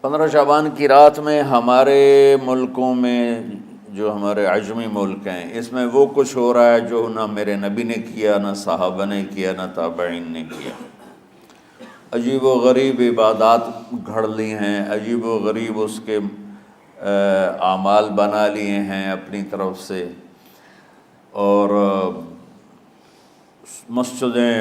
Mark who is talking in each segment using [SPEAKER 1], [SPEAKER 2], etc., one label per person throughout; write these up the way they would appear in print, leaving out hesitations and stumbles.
[SPEAKER 1] 15 شعبان کی رات میں ہمارے ملکوں میں جو ہمارے عجمی ملک ہیں اس میں وہ کچھ ہو رہا ہے جو نہ میرے نبی نے کیا، نہ صحابہ نے کیا، نہ تابعین نے کیا۔ عجیب و غریب عبادات گھڑ لی ہیں، عجیب و غریب اس کے اعمال بنا لیے ہیں اپنی طرف سے، اور مسجدیں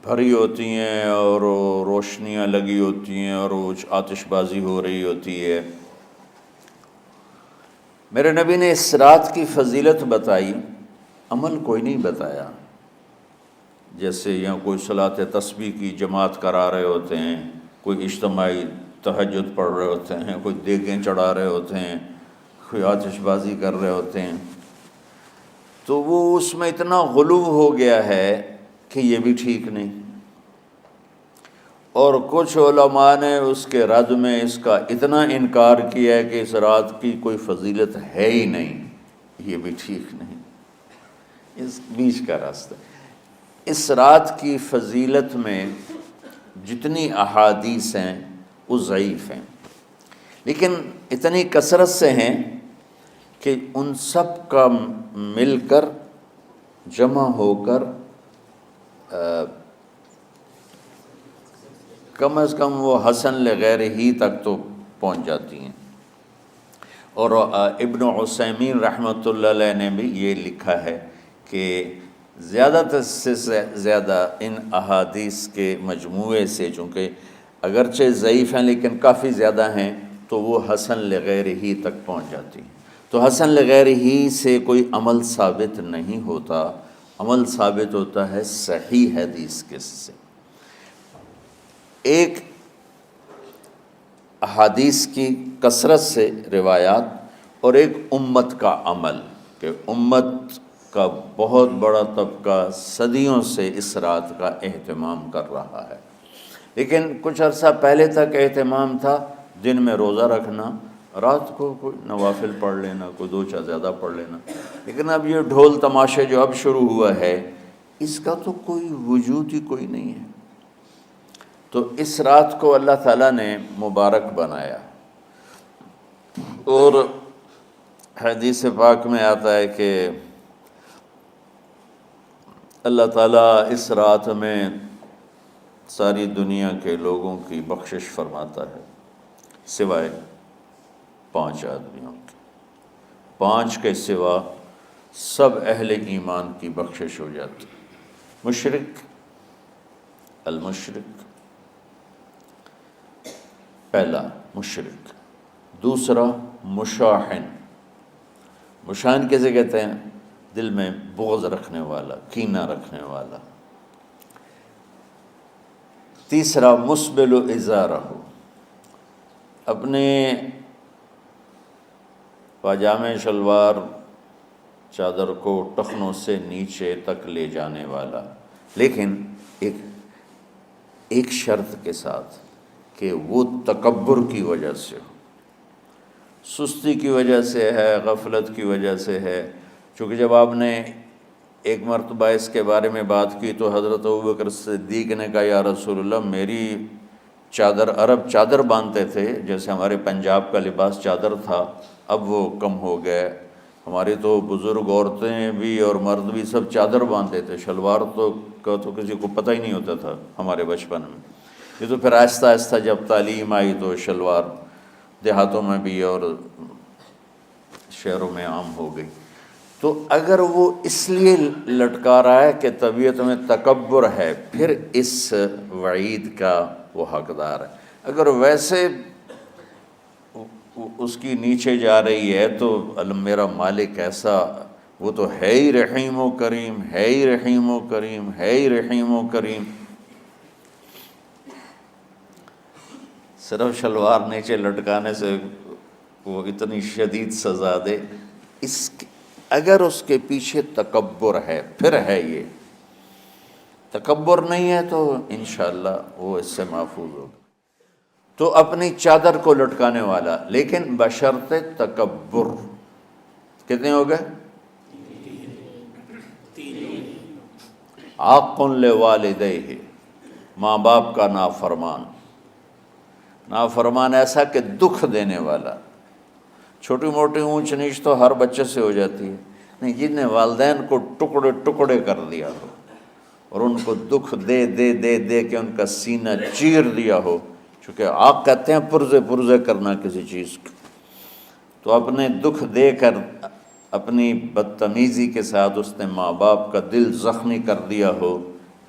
[SPEAKER 1] بھری ہوتی ہیں اور روشنیاں لگی ہوتی ہیں اور آتش بازی ہو رہی ہوتی ہے۔ میرے نبی نے اس رات کی فضیلت بتائی، عمل کوئی نہیں بتایا۔ جیسے یہاں کوئی صلاۃ تسبیح کی جماعت کرا رہے ہوتے ہیں، کوئی اجتماعی تہجد پڑھ رہے ہوتے ہیں، کوئی دیگیں چڑھا رہے ہوتے ہیں، کوئی آتش بازی کر رہے ہوتے ہیں، تو وہ اس میں اتنا غلو ہو گیا ہے کہ یہ بھی ٹھیک نہیں۔ اور کچھ علماء نے اس کے رد میں اس کا اتنا انکار کیا ہے کہ اس رات کی کوئی فضیلت ہے ہی نہیں، یہ بھی ٹھیک نہیں۔ اس بیچ کا راستہ، اس رات کی فضیلت میں جتنی احادیث ہیں وہ ضعیف ہیں، لیکن اتنی کثرت سے ہیں کہ ان سب کا مل کر جمع ہو کر کم از کم وہ حسن لغیر ہی تک تو پہنچ جاتی ہیں۔ اور ابن عثیمین رحمۃ اللہ علیہ نے بھی یہ لکھا ہے کہ زیادہ سے زیادہ ان احادیث کے مجموعے سے، چونکہ اگرچہ ضعیف ہیں لیکن کافی زیادہ ہیں، تو وہ حسن لغیر ہی تک پہنچ جاتی ہیں۔ تو حسن لغیر ہی سے کوئی عمل ثابت نہیں ہوتا، عمل ثابت ہوتا ہے صحیح حدیث کے سے۔ ایک احادیث کی کثرت سے روایات، اور ایک امت کا عمل، کہ امت کا بہت بڑا طبقہ صدیوں سے اس رات کا اہتمام کر رہا ہے۔ لیکن کچھ عرصہ پہلے تک اہتمام تھا دن میں روزہ رکھنا، رات کو کوئی نوافل پڑھ لینا، کوئی دو چار زیادہ پڑھ لینا، لیکن اب یہ ڈھول تماشے جو اب شروع ہوا ہے اس کا تو کوئی وجود ہی کوئی نہیں ہے۔ تو اس رات کو اللہ تعالیٰ نے مبارک بنایا، اور حدیث پاک میں آتا ہے کہ اللہ تعالیٰ اس رات میں ساری دنیا کے لوگوں کی بخشش فرماتا ہے سوائے 5 آدمیوں کے۔ 5 کے سوا سب اہل ایمان کی بخشش ہو جاتی۔ مشرک، المشرک، پہلا مشرک، دوسرا مشاحن، مشاحن کیسے کہتے ہیں؟ دل میں بغض رکھنے والا، کینہ رکھنے والا۔ تیسرا مسبل ازارہ، اپنے پاجامے شلوار چادر کو ٹخنوں سے نیچے تک لے جانے والا، لیکن ایک شرط کے ساتھ کہ وہ تکبر کی وجہ سے ہو، سستی کی وجہ سے ہے، غفلت کی وجہ سے ہے۔ چونکہ جب آپ نے ایک مرتبہ اس کے بارے میں بات کی تو حضرت ابوبکر صدیق نے کہا یا رسول اللہ، میری چادر، عرب چادر باندھتے تھے جیسے ہمارے پنجاب کا لباس چادر تھا، اب وہ کم ہو گئے، ہماری تو بزرگ عورتیں بھی اور مرد بھی سب چادر باندھتے تھے، شلوار کا تو کسی کو پتہ ہی نہیں ہوتا تھا ہمارے بچپن میں۔ یہ تو پھر آہستہ آہستہ جب تعلیم آئی تو شلوار دیہاتوں میں بھی اور شہروں میں عام ہو گئی۔ تو اگر وہ اس لیے لٹکا رہا ہے کہ طبیعت میں تکبر ہے، پھر اس وعید کا وہ حقدار ہے۔ اگر ویسے اس کی نیچے جا رہی ہے تو میرا مالک ایسا، وہ تو ہے ہی رحیم و کریم، ہے ہی رحیم و کریم، ہے ہی رحیم و کریم، صرف شلوار نیچے لٹکانے سے وہ اتنی شدید سزا دے، اگر اس کے پیچھے تکبر ہے پھر ہے۔ یہ تکبر نہیں ہے تو انشاءاللہ وہ اس سے محفوظ ہوگا۔ تو اپنی چادر کو لٹکانے والا، لیکن بشرط تکبر۔ کتنے ہو گئے؟ عاق لوالدیہ، ماں باپ کا نافرمان، نافرمان ایسا کہ دکھ دینے والا. چھوٹی موٹی اونچ نیچ تو ہر بچے سے ہو جاتی ہے، نہیں جن نے والدین کو ٹکڑے ٹکڑے کر دیا ہو اور ان کو دکھ دے دے دے دے کے ان کا سینہ چیر دیا ہو. چونکہ آپ کہتے ہیں پرزے پرزے کرنا کسی چیز کو، تو اپنے دکھ دے کر اپنی بدتمیزی کے ساتھ اس نے ماں باپ کا دل زخمی کر دیا ہو،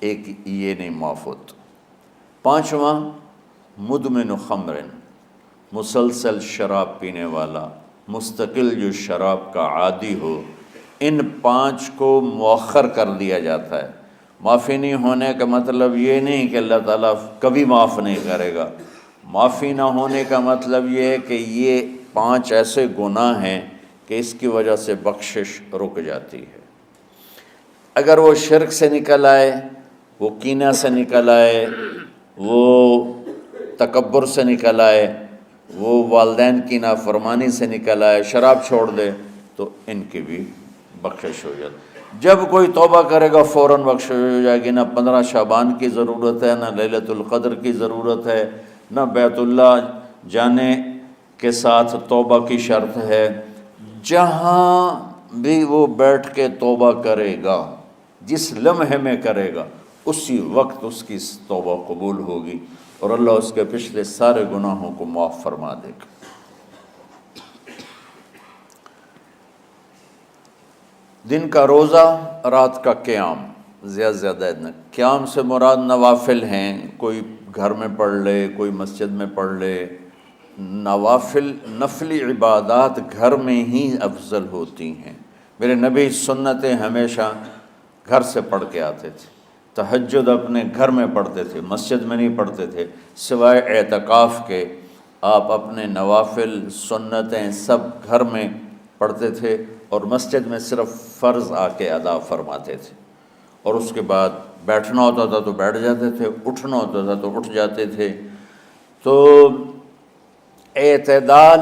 [SPEAKER 1] ایک یہ نہیں معاف ہوتا. 5واں مدمن خمر، مسلسل شراب پینے والا، مستقل جو شراب کا عادی ہو. ان 5 کو مؤخر کر دیا جاتا ہے. معافی نہیں ہونے کا مطلب یہ نہیں کہ اللہ تعالیٰ کبھی معاف نہیں کرے گا. معافی نہ ہونے کا مطلب یہ ہے کہ یہ 5 ایسے گناہ ہیں کہ اس کی وجہ سے بخشش رک جاتی ہے. اگر وہ شرک سے نکل آئے، وہ کینہ سے نکل آئے، وہ تکبر سے نکل آئے، وہ والدین کی نافرمانی سے نکل آئے، شراب چھوڑ دے، تو ان کی بھی بخشش ہو جاتی. جب کوئی توبہ کرے گا فوراً بخشش ہو جائے گی. نہ 15 شعبان کی ضرورت ہے، نہ لیلۃ القدر کی ضرورت ہے، نہ بیت اللہ جانے کے ساتھ توبہ کی شرط ہے. جہاں بھی وہ بیٹھ کے توبہ کرے گا، جس لمحے میں کرے گا، اسی وقت اس کی توبہ قبول ہوگی اور اللہ اس کے پچھلے سارے گناہوں کو معاف فرما دے گا. دن کا روزہ، رات کا قیام، زیادہ زیادہ قیام سے مراد نوافل ہیں. کوئی گھر میں پڑھ لے، کوئی مسجد میں پڑھ لے. نوافل نفلی عبادات گھر میں ہی افضل ہوتی ہیں. میرے نبی سنتیں ہمیشہ گھر سے پڑھ کے آتے تھے. تہجد اپنے گھر میں پڑھتے تھے، مسجد میں نہیں پڑھتے تھے. سوائے اعتکاف کے آپ اپنے نوافل سنتیں سب گھر میں پڑھتے تھے اور مسجد میں صرف فرض آ کے ادا فرماتے تھے. اور اس کے بعد بیٹھنا ہوتا تھا تو بیٹھ جاتے تھے، اٹھنا ہوتا تھا تو اٹھ جاتے تھے. تو اعتدال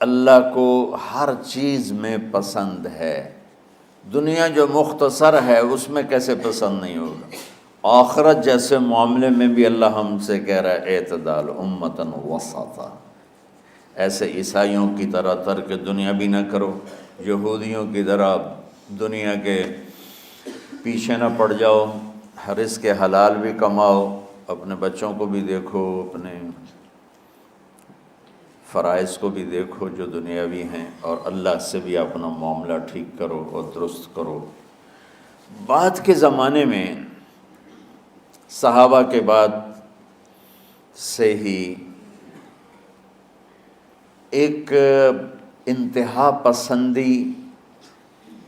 [SPEAKER 1] اللہ کو ہر چیز میں پسند ہے. دنیا جو مختصر ہے اس میں کیسے پسند نہیں ہوگا؟ آخرت جیسے معاملے میں بھی اللہ ہم سے کہہ رہا ہے اعتدال، امتن وسطا. ایسے عیسائیوں کی طرح ترک دنیا بھی نہ کرو، یہودیوں کی طرح دنیا کے پیچھے نہ پڑ جاؤ. رزق حلال بھی کماؤ، اپنے بچوں کو بھی دیکھو، اپنے فرائض کو بھی دیکھو جو دنیاوی ہیں، اور اللہ سے بھی اپنا معاملہ ٹھیک کرو اور درست کرو. بعد کے زمانے میں صحابہ کے بعد سے ہی ایک انتہا پسندی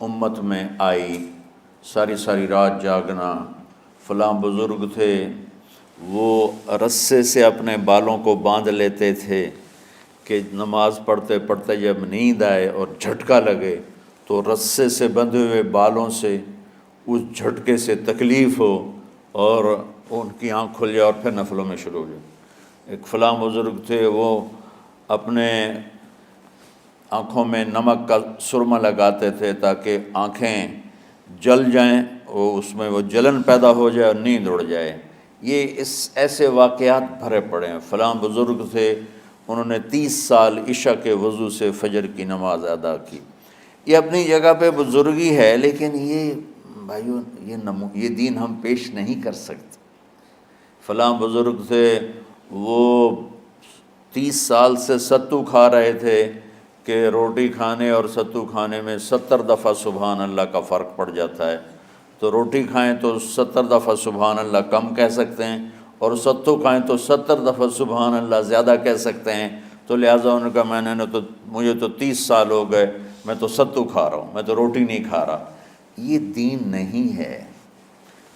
[SPEAKER 1] امت میں آئی. ساری ساری رات جاگنا. فلاں بزرگ تھے وہ رسے سے اپنے بالوں کو باندھ لیتے تھے کہ نماز پڑھتے پڑھتے جب نیند آئے اور جھٹکا لگے تو رسے سے بندھے ہوئے بالوں سے اس جھٹکے سے تکلیف ہو اور ان کی آنکھ کھل جائے اور پھر نفلوں میں شروع ہو جائے. ایک فلاں بزرگ تھے وہ اپنے آنکھوں میں نمک کا سرما لگاتے تھے تاکہ آنکھیں جل جائیں، اس میں وہ جلن پیدا ہو جائے اور نیند اڑ جائے. یہ ایسے واقعات بھرے پڑے ہیں. فلاں بزرگ تھے انہوں نے 30 سال عشاء کے وضو سے فجر کی نماز ادا کی. یہ اپنی جگہ پہ بزرگی ہے، لیکن یہ بھائیوں یہ دین ہم پیش نہیں کر سکتے. فلاں بزرگ تھے وہ 30 سال سے ستو کھا رہے تھے کہ روٹی کھانے اور ستو کھانے میں 70 دفعہ سبحان اللہ کا فرق پڑ جاتا ہے. تو روٹی کھائیں تو 70 دفعہ سبحان اللہ کم کہہ سکتے ہیں، اور ستو کھائیں تو 70 دفعہ سبحان اللہ زیادہ کہہ سکتے ہیں. تو لہٰذا ان کا مجھے تو 30 سال ہو گئے، میں تو ستو کھا رہا ہوں، میں تو روٹی نہیں کھا رہا. یہ دین نہیں ہے.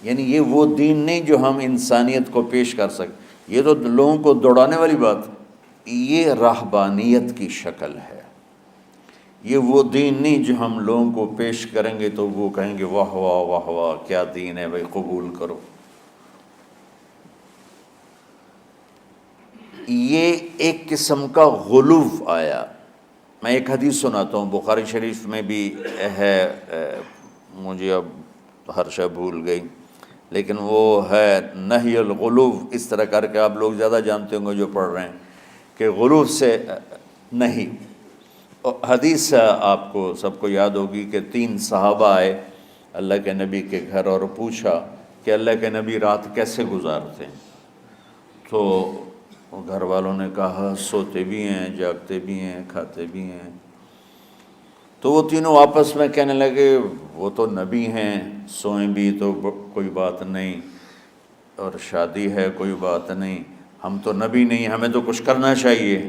[SPEAKER 1] یعنی یہ وہ دین نہیں جو ہم انسانیت کو پیش کر سکیں. یہ تو لوگوں کو دوڑانے والی بات. یہ راہبانیت کی شکل ہے. یہ وہ دین نہیں جو ہم لوگوں کو پیش کریں گے تو وہ کہیں گے واہ واہ واہ واہ کیا دین ہے بھائی، قبول کرو. یہ ایک قسم کا غلو آیا. میں ایک حدیث سناتا ہوں، بخاری شریف میں بھی ہے، مجھے اب ہر شے بھول گئی. لیکن وہ ہے نہی الغلو، اس طرح کر کے آپ لوگ زیادہ جانتے ہوں گے جو پڑھ رہے ہیں کہ غلو سے نہیں۔ حدیث آپ کو سب کو یاد ہوگی کہ 3 صحابہ آئے اللہ کے نبی کے گھر اور پوچھا کہ اللہ کے نبی رات کیسے گزارتے ہیں؟ تو گھر والوں نے کہا سوتے بھی ہیں، جاگتے بھی ہیں، کھاتے بھی ہیں۔ تو وہ تینوں آپس میں کہنے لگے وہ تو نبی ہیں، سوئیں بھی تو کوئی بات نہیں، اور شادی ہے کوئی بات نہیں، ہم تو نبی نہیں، ہمیں تو کچھ کرنا چاہیے۔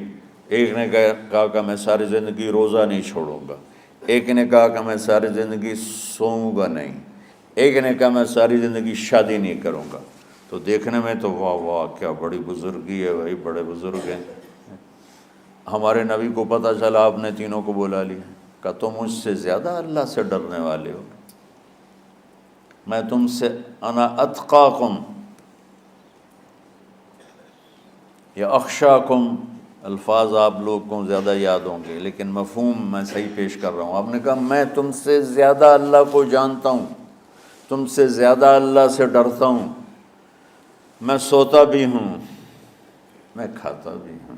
[SPEAKER 1] ایک نے کہا کہ میں ساری زندگی روزہ نہیں چھوڑوں گا، ایک نے کہا کہ میں ساری زندگی سوؤں گا نہیں، ایک نے کہا میں ساری زندگی شادی نہیں کروں گا۔ تو دیکھنے میں تو واہ واہ کیا بڑی بزرگی ہے بھائی، بڑے بزرگ ہیں۔ ہمارے نبی کو پتہ چلا آپ نے تینوں کو بلا لیا، کہ تم مجھ سے زیادہ اللہ سے ڈرنے والے ہو، میں تم سے انا اتقاکم یا اخشاکم، الفاظ آپ لوگ کو زیادہ یاد ہوں گے لیکن مفہوم میں صحیح پیش کر رہا ہوں۔ آپ نے کہا میں تم سے زیادہ اللہ کو جانتا ہوں، تم سے زیادہ اللہ سے ڈرتا ہوں، میں سوتا بھی ہوں، میں کھاتا بھی ہوں،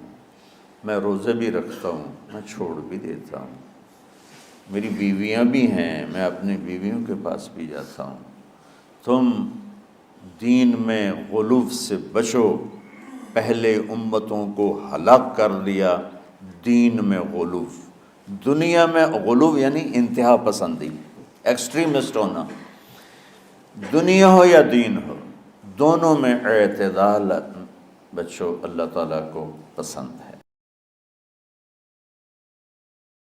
[SPEAKER 1] میں روزے بھی رکھتا ہوں، میں چھوڑ بھی دیتا ہوں، میری بیویاں بھی ہیں، میں اپنی بیویوں کے پاس بھی جاتا ہوں۔ تم دین میں غلو سے بچو، پہلے امتوں کو ہلاک کر دیا دین میں غلو۔ دنیا میں غلو یعنی انتہا پسندی، ایکسٹریمسٹ ہونا، دنیا ہو یا دین ہو دونوں میں اعتدال بچو، اللہ تعالیٰ کو پسند ہے۔